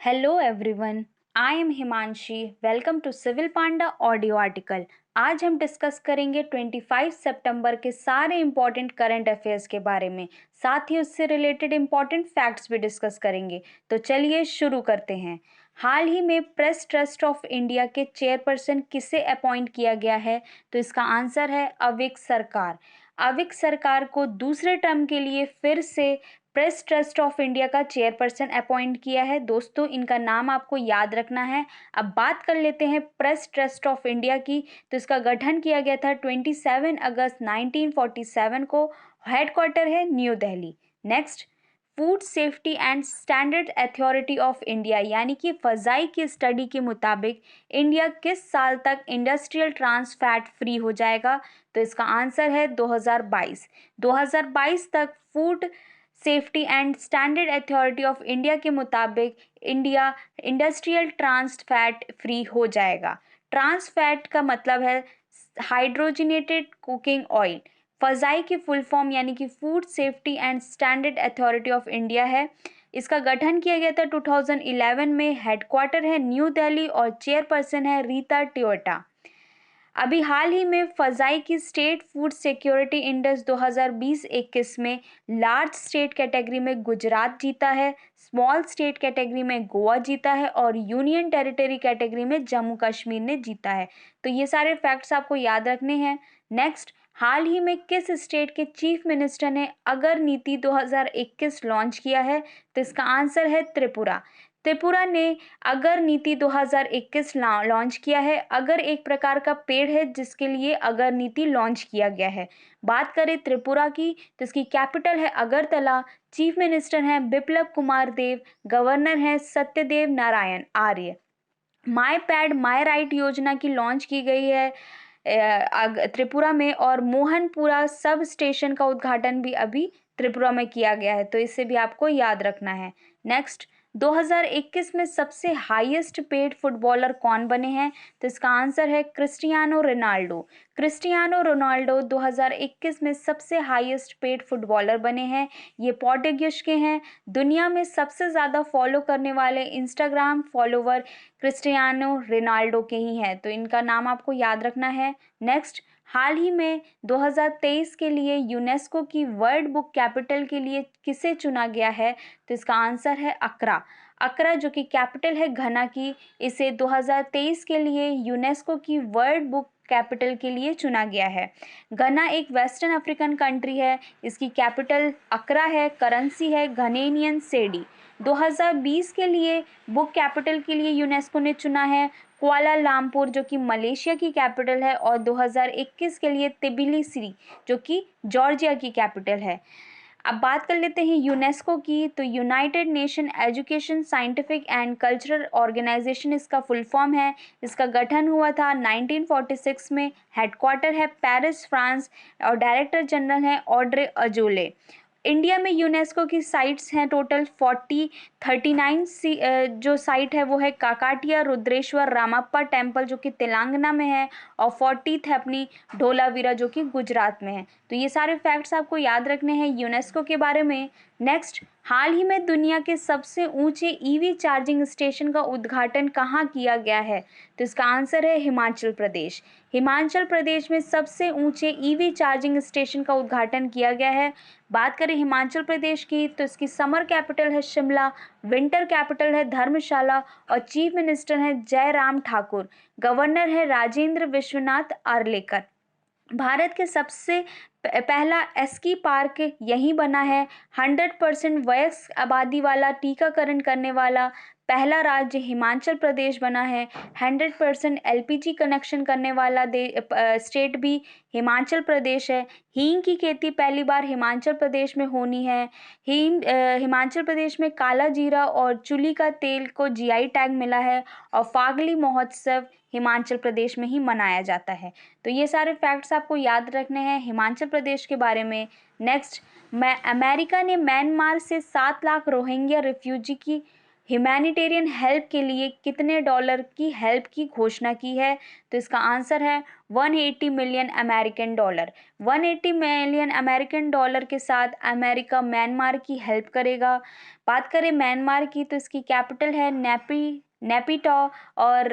Hello everyone, I am Himanshi. Welcome to civil panda audio article. आज हम discuss करेंगे 25 सितंबर के सारे इंपॉर्टेंट करंट अफेयर्स के बारे में, साथ ही उससे रिलेटेड इंपॉर्टेंट फैक्ट्स भी डिस्कस करेंगे। तो चलिए शुरू करते हैं। हाल ही में प्रेस ट्रस्ट ऑफ इंडिया के चेयरपर्सन किसे अपॉइंट किया गया है? तो इसका आंसर है अविक सरकार। अविक सरकार को दूसरे टर्म के लिए फिर से प्रेस ट्रस्ट ऑफ इंडिया का चेयरपर्सन अपॉइंट किया है। दोस्तों, इनका नाम आपको याद रखना है। अब बात कर लेते हैं प्रेस ट्रस्ट ऑफ इंडिया की। तो इसका गठन किया गया था 27 अगस्त 1947 को। हेडक्वार्टर है new Delhi. Next, food safety and standard authority of India यानी कि फजाई की स्टडी के मुताबिक इंडिया किस साल तक इंडस्ट्रियल ट्रांस फैट फ्री हो जाएगा? तो इसका आंसर है 2022। 2022 तक food safety and standard authority of India के मुताबिक India industrial trans fat free हो जाएगा। ट्रांस फैट का मतलब है हाइड्रोजनेटेड कुकिंग ऑयल। फजाई की फुल फॉर्म यानी कि food safety and standard authority of India है। इसका गठन किया गया था 2011 में। हेडक्वार्टर है न्यू दिल्ली और चेयरपर्सन है रीता टियोटा। अभी हाल ही में फजाई की स्टेट फूड सिक्योरिटी इंडेक्स 2020-21 में लार्ज स्टेट कैटेगरी में गुजरात जीता है, स्मॉल स्टेट कैटेगरी में गोवा जीता है और यूनियन टेरिटरी कैटेगरी में जम्मू कश्मीर ने जीता है। तो ये सारे फैक्ट्स आपको याद रखने हैं। नेक्स्ट, हाल ही में किस स्टेट के चीफ मिनिस्टर ने अगर नीति 2021 लॉन्च किया है? तो इसका आंसर है त्रिपुरा। त्रिपुरा ने अगर नीति 2021 लॉन्च किया है। अगर एक प्रकार का पेड़ है जिसके लिए अगर नीति लॉन्च किया गया है। बात करें त्रिपुरा की तो इसकी कैपिटल है अगरतला। चीफ मिनिस्टर हैं बिप्लब कुमार देव। गवर्नर हैं सत्यदेव नारायण आर्य। माई पैड माई राइट योजना की लॉन्च की गई है त्रिपुरा में, और मोहनपुरा सब स्टेशन का उद्घाटन भी अभी त्रिपुरा में किया गया है। तो इसे भी आपको याद रखना है। नेक्स्ट, 2021 में सबसे हाईएस्ट पेड फुटबॉलर कौन बने हैं? तो इसका आंसर है क्रिस्टियानो रोनाल्डो। क्रिस्टियानो रोनाल्डो 2021 में सबसे हाईएस्ट पेड फुटबॉलर बने हैं। ये पोर्टुगीज के हैं। दुनिया में सबसे ज़्यादा फॉलो करने वाले इंस्टाग्राम फॉलोवर क्रिस्टियानो रोनाल्डो के ही हैं। तो इनका नाम आपको याद रखना है। नेक्स्ट, हाल ही में 2023 के लिए यूनेस्को की वर्ल्ड बुक कैपिटल के लिए किसे चुना गया है? तो इसका आंसर है अक्रा। अक्रा जो कि कैपिटल है घना की, इसे 2023 के लिए यूनेस्को की वर्ल्ड बुक कैपिटल के लिए चुना गया है। घना एक वेस्टर्न अफ्रीकन कंट्री है। इसकी कैपिटल अक्रा है। करेंसी है घनेनियन सेडी। 2020 के लिए बुक कैपिटल के लिए यूनेस्को ने चुना है कुआलालंपुर जो कि मलेशिया की कैपिटल है, और 2021 के लिए तिबिलिसी जो कि जॉर्जिया की कैपिटल है। अब बात कर लेते हैं यूनेस्को की। तो united nation education scientific and cultural organisation इसका फुल फॉर्म है। इसका गठन हुआ था 1946 में। हेडक्वार्टर है पेरिस फ्रांस और डायरेक्टर जनरल है ऑड्रे अजोले। इंडिया में यूनेस्को की साइट्स हैं टोटल 39 जो साइट है वो है काकाटिया रुद्रेश्वर रामप्पा टेम्पल जो कि तेलंगाना में है, और 40th है अपनी ढोलावीरा जो कि गुजरात में है। तो ये सारे फैक्ट्स आपको याद रखने हैं यूनेस्को के बारे में। नेक्स्ट, हाल ही में दुनिया के सबसे ऊंचे ईवी चार्जिंग स्टेशन का उद्घाटन कहाँ किया गया है? तो इसका आंसर है हिमाचल प्रदेश। हिमाचल प्रदेश में सबसे ऊंचे ईवी चार्जिंग स्टेशन का उद्घाटन किया गया है। बात करें हिमाचल प्रदेश की तो इसकी समर कैपिटल है शिमला, विंटर कैपिटल है धर्मशाला और चीफ मिनिस्टर है जयराम ठाकुर। गवर्नर है राजेंद्र विश्वनाथ आर्लेकर। भारत के सबसे पहला एस्की पार्क यहीं बना है। 100% वयस्क आबादी वाला टीकाकरण करने वाला पहला राज्य हिमाचल प्रदेश बना है। 100% एलपीजी कनेक्शन करने वाला स्टेट भी हिमाचल प्रदेश है। हींग की खेती पहली बार हिमाचल प्रदेश में होनी है। हिमाचल प्रदेश में काला जीरा और चुली का तेल को जीआई टैग मिला है, और फागली महोत्सव हिमाचल प्रदेश में ही मनाया जाता है। तो ये सारे फैक्ट्स आपको याद रखने हैं हिमाचल प्रदेश के बारे में। नेक्स्ट, अमेरिका ने म्यांमार से 7 लाख रोहिंग्या ह्यूमैनिटेरियन हेल्प के लिए कितने डॉलर की हेल्प की घोषणा की है? तो इसका आंसर है 180 million American dollar. 180 million American dollar के साथ अमेरिका म्यांमार की हेल्प करेगा। बात करें म्यांमार की तो इसकी कैपिटल है नेपिटो और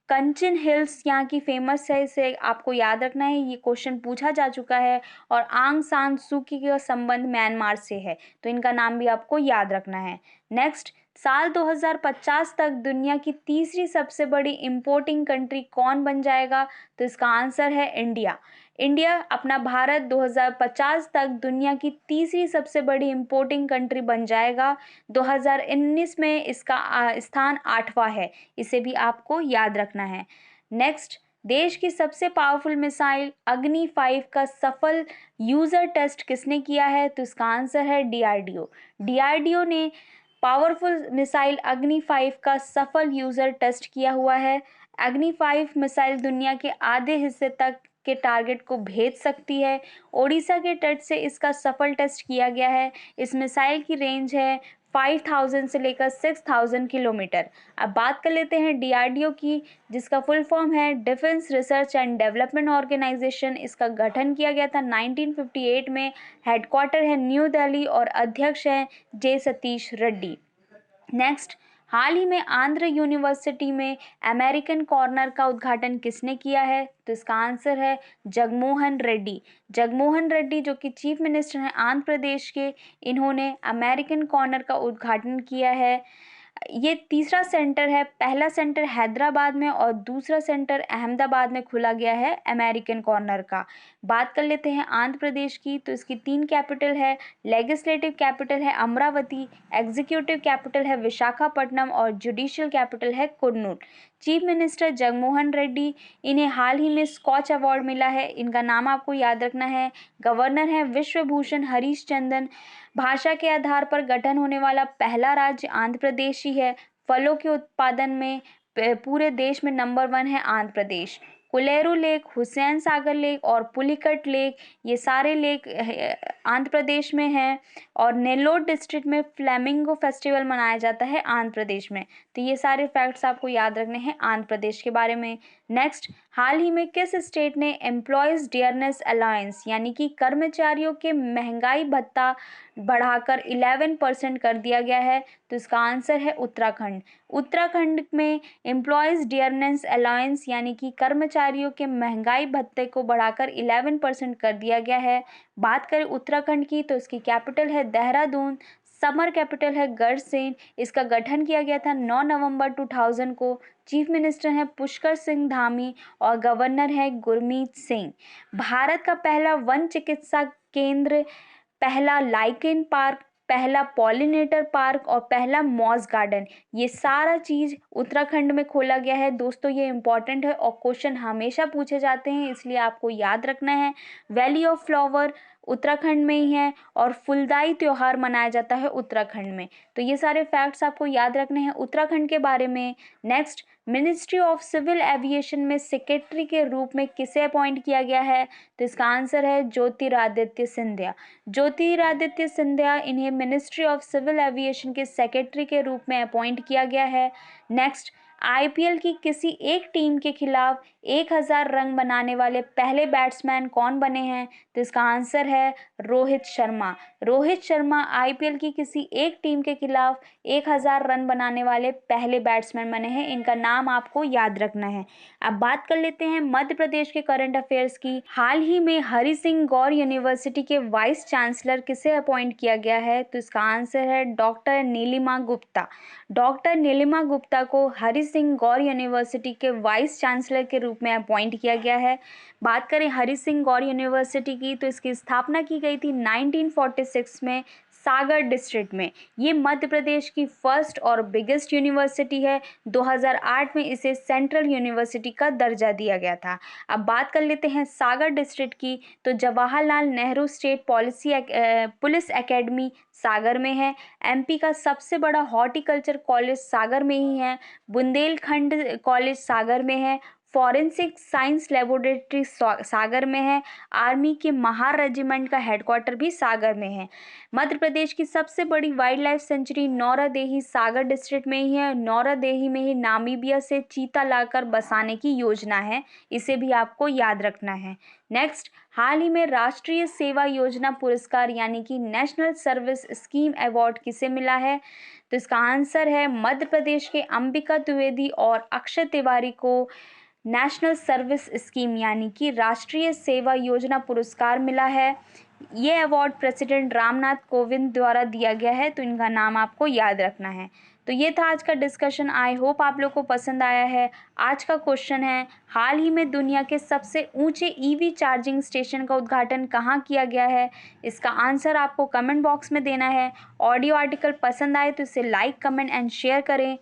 कंचन हिल्स यहाँ की फेमस है, इसे आपको याद रखना है, ये क्वेश्चन पूछा जा चुका है। और आंग सान सू की का संबंध म्यांमार से है, तो इनका नाम भी आपको याद रखना है। नेक्स्ट, साल 2050 तक दुनिया की तीसरी सबसे बड़ी इंपोर्टिंग कंट्री कौन बन जाएगा? तो इसका आंसर है इंडिया। इंडिया अपना भारत 2050 तक दुनिया की तीसरी सबसे बड़ी इंपोर्टिंग कंट्री बन जाएगा। 2019 में इसका स्थान 8वां है, इसे भी आपको याद रखना है। नेक्स्ट, देश की सबसे पावरफुल मिसाइल अग्नि 5 का सफल यूजर टेस्ट किसने किया है? तो इसका आंसर है डीआरडीओ। डीआरडीओ ने पावरफुल मिसाइल अग्नि 5 का सफल यूजर टेस्ट किया हुआ है। अग्नि 5 मिसाइल दुनिया के आधे हिस्से तक के टारगेट को भेज सकती है। ओडिशा के तट से इसका सफल टेस्ट किया गया है। इस मिसाइल की रेंज है 5000 से लेकर 6000 किलोमीटर। अब बात कर लेते हैं डीआरडीओ की, जिसका फुल फॉर्म है defence research and development organisation. इसका गठन किया गया था 1958 में। हेडक्वार्टर है न्यू दिल्ली और अध्यक्ष हैं जे सतीश रेड्डी। नेक्स्ट, हाल ही में आंध्र यूनिवर्सिटी में अमेरिकन कॉर्नर का उद्घाटन किसने किया है? तो इसका आंसर है जगमोहन रेड्डी। जगमोहन रेड्डी जो कि चीफ मिनिस्टर हैं आंध्र प्रदेश के, इन्होंने अमेरिकन कॉर्नर का उद्घाटन किया है। ये तीसरा सेंटर है, पहला सेंटर हैदराबाद में और दूसरा सेंटर अहमदाबाद में खुला गया है अमेरिकन कॉर्नर का। बात कर लेते हैं आंध्र प्रदेश की, तो इसकी 3 कैपिटल है। लेजिस्लेटिव कैपिटल है अमरावती, एग्जीक्यूटिव कैपिटल है विशाखापट्टनम और जुडिशियल कैपिटल है कुर्नूल। चीफ मिनिस्टर जगमोहन रेड्डी, इन्हें हाल ही में स्कॉच अवार्ड मिला है, इनका नाम आपको याद रखना है। गवर्नर है विश्वभूषण हरीश चंदन। भाषा के आधार पर गठन होने वाला पहला राज्य आंध्र प्रदेश ही है। फलों के उत्पादन में पूरे देश में नंबर 1 है आंध्र प्रदेश। कुलेरू लेक, हुसैन सागर लेक और पुलिकट लेक, ये सारे लेक आंध्र प्रदेश में हैं। और नेल्लोर डिस्ट्रिक्ट में फ्लैमिंगो फेस्टिवल मनाया जाता है आंध्र प्रदेश में। तो ये सारे फैक्ट्स आपको याद रखने हैं आंध्र प्रदेश के बारे में। नेक्स्ट, हाल ही में किस स्टेट ने एम्प्लॉयज डियरनेस अलाउंस यानी कि कर्मचारियों के महंगाई भत्ता बढ़ाकर 11% कर दिया गया है? तो इसका आंसर है उत्तराखंड। उत्तराखंड में एम्प्लॉयज डियरनेस अलाउंस यानी कि कर्मचारियों के महंगाई भत्ते को बढ़ाकर 11% कर दिया गया है। बात करें उत्तराखंड की तो इसकी कैपिटल है देहरादून, समर कैपिटल है गढ़सेन। इसका गठन किया गया था 9 नवंबर 2000 को। चीफ मिनिस्टर हैं पुष्कर सिंह धामी और गवर्नर है गुरमीत सिंह। भारत का पहला वन चिकित्सा केंद्र, पहला लाइकेन पार्क, पहला पॉलिनेटर पार्क और पहला मॉस गार्डन, ये सारा चीज उत्तराखंड में खोला गया है। दोस्तों ये इंपॉर्टेंट है और क्वेश्चन हमेशा पूछे जाते हैं, इसलिए आपको याद रखना है। वैली ऑफ फ्लावर उत्तराखंड में ही है और फुलदाई त्योहार मनाया जाता है उत्तराखंड में। तो ये सारे फैक्ट्स आपको याद रखने हैं उत्तराखंड के बारे में। Next, ministry of civil aviation में सेक्रेटरी के रूप में किसे अपॉइंट किया गया है? तो इसका आंसर है ज्योतिरादित्य सिंधिया। ज्योतिरादित्य सिंधिया, इन्हें मिनिस्ट्री ऑफ सिविल एविएशन के सेक्रेटरी के रूप में अपॉइंट किया गया है। नेक्स्ट, आईपीएल की किसी एक टीम के खिलाफ 1000 रन बनाने वाले पहले बैट्समैन कौन बने हैं? तो इसका आंसर है रोहित शर्मा। रोहित शर्मा आईपीएल की किसी एक टीम के खिलाफ 1000 रन बनाने वाले पहले बैट्समैन बने हैं, इनका नाम आपको याद रखना है। अब बात कर लेते हैं मध्य प्रदेश के करंट अफेयर्स की। हाल ही में हरि सिंह गौर यूनिवर्सिटी के वाइस चांसलर किसे अपॉइंट किया गया है? तो इसका आंसर है डॉक्टर नीलिमा गुप्ता। डॉक्टर नीलिमा गुप्ता को हरि सिंह गौर यूनिवर्सिटी के वाइस चांसलर के रूप में अपॉइंट किया गया है। बात करें हरि सिंह गौर यूनिवर्सिटी की तो इसकी स्थापना की गई थी 1946 में सागर डिस्ट्रिक्ट में। ये मध्य प्रदेश की फर्स्ट और बिगेस्ट यूनिवर्सिटी है। 2008 में इसे सेंट्रल यूनिवर्सिटी का दर्जा दिया गया था। अब बात कर लेते हैं सागर डिस्ट्रिक्ट की, तो Jawaharlal Nehru state police academy Sagar में है। एमपी का सबसे बड़ा हॉर्टिकल्चर कॉलेज सागर में ही है। बुंदेलखंड कॉलेज सागर में है। फॉरेंसिक साइंस लेबोरेटरी सागर में है। आर्मी के महार रेजिमेंट का हेडक्वार्टर भी सागर में है। मध्य प्रदेश की सबसे बड़ी वाइल्ड लाइफ सेंचुरी नौरादेही सागर डिस्ट्रिक्ट में ही है। नौरादेही में ही नामीबिया से चीता लाकर बसाने की योजना है, इसे भी आपको याद रखना है। नेक्स्ट, हाल ही में राष्ट्रीय सेवा योजना पुरस्कार यानी कि नेशनल सर्विस स्कीम अवार्ड किसे मिला है? तो इसका आंसर है मध्य प्रदेश के अंबिका द्विवेदी और अक्षय तिवारी को नेशनल सर्विस स्कीम यानी कि राष्ट्रीय सेवा योजना पुरस्कार मिला है। ये अवार्ड प्रेसिडेंट रामनाथ कोविंद द्वारा दिया गया है, तो इनका नाम आपको याद रखना है। तो ये था आज का डिस्कशन। आई होप आप लोग को पसंद आया है। आज का क्वेश्चन है, हाल ही में दुनिया के सबसे ऊंचे ईवी चार्जिंग स्टेशन का उद्घाटन कहाँ किया गया है? इसका आंसर आपको कमेंट बॉक्स में देना है। ऑडियो आर्टिकल पसंद आए तो इसे लाइक, कमेंट एंड शेयर करें।